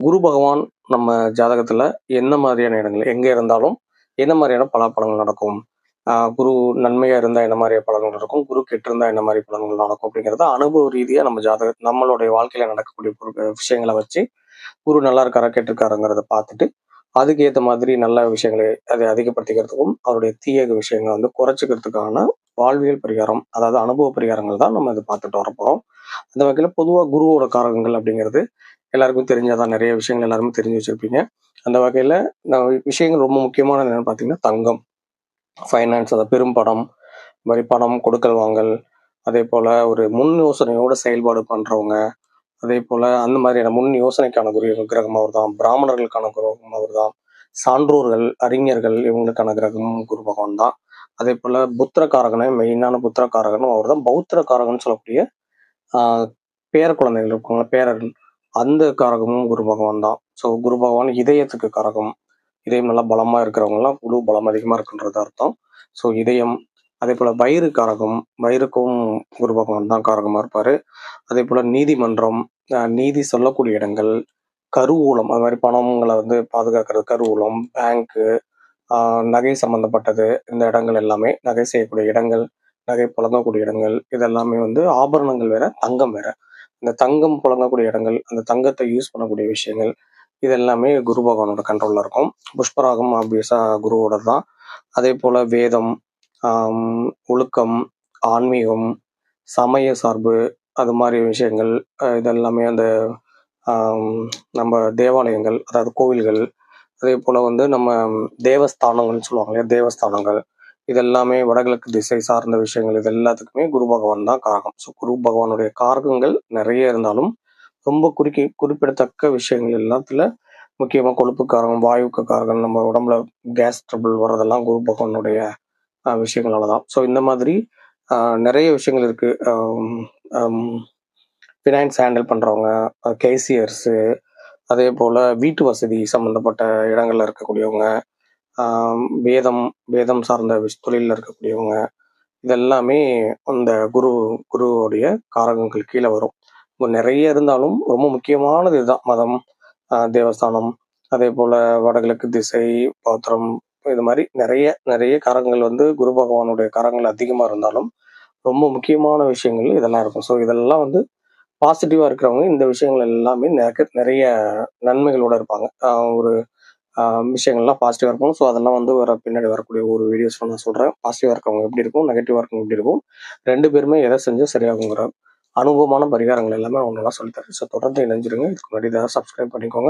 குரு பகவான் நம்ம ஜாதகத்துல என்ன மாதிரியான இடங்கள் எங்க இருந்தாலும் என்ன மாதிரியான பலாபலன்கள் நடக்கும்? குரு நன்மையா இருந்தா என்ன மாதிரி பலன்கள் நடக்கும்? குரு கெட்டு இருந்தா என்ன மாதிரி பலன்கள் நடக்கும்? அப்படிங்கிறத அனுபவ ரீதியா நம்மளுடைய வாழ்க்கையில நடக்கக்கூடிய விஷயங்களை வச்சு குரு நல்லா இருக்காரா கெட்டு இருக்காருங்கிறத பார்த்துட்டு அதுக்கு ஏற்ற மாதிரி நல்ல விஷயங்களை அதை அதிகப்படுத்திக்கிறதுக்கும் அவருடைய தீய விஷயங்களை வந்து குறைச்சிக்கிறதுக்கான வாழ்வியல் பரிகாரம், அதாவது அனுபவ பரிகாரங்கள் தான் நம்ம இதை பார்த்துட்டு வரப்போறோம். அந்த வகையில பொதுவா குருவோட காரகங்கள் அப்படிங்கிறது எல்லாருக்கும் தெரிஞ்சாதான், நிறைய விஷயங்கள் எல்லாருமே தெரிஞ்சு வச்சிருப்பீங்க. அந்த வகையில விஷயங்கள் ரொம்ப முக்கியமான என்னன்னு பார்த்தீங்கன்னா தங்கம், ஃபைனான்ஸ், அதை பெரும் படம், இந்த மாதிரி பணம் கொடுக்கல் வாங்கல், அதே போல ஒரு முன் யோசனையோட செயல்பாடு பண்றவங்க, அதே போல அந்த மாதிரியான முன் யோசனைக்கான கிரகம் அவர் தான். பிராமணர்களுக்கான கிரகம் அவர் தான். சான்றோர்கள், அறிஞர்கள் இவங்களுக்கான கிரகமும் குரு பகவான் தான். அதே போல புத்திரக்காரகனே மெயினான புத்திரக்காரகனும் அவர் தான். பௌத்திரக்காரகன் சொல்லக்கூடிய பேர குழந்தைகள் இருப்பாங்க, பேரர், அந்த காரகமும் குரு பகவான் தான். ஸோ குரு பகவான் இதயத்துக்கு காரகம். இதயம் நல்லா பலமா இருக்கிறவங்கலாம் குரு பலம் அதிகமா இருக்குன்றது அர்த்தம். ஸோ இதயம், அதே போல வயிறு காரகம், வயிறுக்கும் குரு பகவான் தான் காரகமா இருப்பாரு. அதே போல நீதிமன்றம், நீதி சொல்லக்கூடிய இடங்கள், கருவூலம், அது மாதிரி பணங்களை வந்து பாதுகாக்கிறது, கருவூலம், பேங்க்கு, நகை சம்பந்தப்பட்டது, இந்த இடங்கள் எல்லாமே, நகை செய்யக்கூடிய இடங்கள், நகை புழங்கக்கூடிய இடங்கள், இதெல்லாமே வந்து ஆபரணங்கள் வேற, தங்கம் வேற. இந்த தங்கம் புழங்கக்கூடிய இடங்கள், அந்த தங்கத்தை யூஸ் பண்ணக்கூடிய விஷயங்கள், இது எல்லாமே குரு பகவானோட கண்ட்ரோல்ல இருக்கும். புஷ்பராகம் ஆப்வியஸா குருவோட தான். அதே போல வேதம், ஒழுக்கம், ஆன்மீகம், சமய சார்பு, அது மாதிரி விஷயங்கள், இதெல்லாமே அந்த நம்ம தேவாலயங்கள், அதாவது கோவில்கள், அதே போல வந்து நம்ம தேவஸ்தானங்கள்னு சொல்லுவாங்க இல்லையா, தேவஸ்தானங்கள், இதெல்லாமே வடகிழக்கு திசை சார்ந்த விஷயங்கள், இது எல்லாத்துக்குமே குரு பகவான் தான் காரகம். ஸோ குரு பகவானுடைய காரகங்கள் நிறைய இருந்தாலும் ரொம்ப குறிப்பிடத்தக்க விஷயங்கள் எல்லாத்துல முக்கியமா கொழுப்பு காரகம், வாயுக்கு காரகம், நம்ம உடம்புல கேஸ் ட்ரபிள் வர்றதெல்லாம் குரு பகவானுடைய விஷயங்களால தான். ஸோ இந்த மாதிரி நிறைய விஷயங்கள் இருக்கு. ஃபினான்ஸ் ஹேண்டில் பண்றவங்க, கேசியர்ஸு, அதே போல வீட்டு வசதி சம்பந்தப்பட்ட இடங்கள்ல இருக்கக்கூடியவங்க, வேதம் வேதம் சார்ந்த தொழிலில் இருக்கக்கூடியவங்க, இதெல்லாமே அந்த குருவுடைய காரகங்கள் கீழே வரும். நிறைய இருந்தாலும் ரொம்ப முக்கியமானது இதுதான். மதம், தேவஸ்தானம், அதே போல வடகிழக்கு திசை, பௌத்திரம், இது மாதிரி நிறைய நிறைய காரகங்கள் வந்து குரு பகவானுடைய காரகங்கள் அதிகமா இருந்தாலும் ரொம்ப முக்கியமான விஷயங்கள் இதெல்லாம் இருக்கும். ஸோ இதெல்லாம் வந்து பாசிட்டிவா இருக்கிறவங்க இந்த விஷயங்கள் எல்லாமே நிறைய நன்மைகளோட இருப்பாங்க. ஒரு விஷயங்கள்லாம் பாசிட்டிவா இருக்கும். ஸோ அதெல்லாம் வந்து பின்னாடி வரக்கூடிய ஒரு வீடியோஸ்ல நான் சொல்றேன். பாசிட்டிவா இருக்கவங்க எப்படி இருக்கும், நெகட்டிவா இருக்கவங்க எப்படி இருக்கும், 2 பேருமே எதை செஞ்சா சரியாகுங்கிற அனுபவமான பரிகாரங்கள் எல்லாமே ஒன்றா சொல்லித்தரேன். ஸோ தொடர்ந்து இணைஞ்சிருங்க. இதுக்கு முன்னாடி ஏதாவது சப்ஸ்கிரைப் பண்ணிக்கோங்க.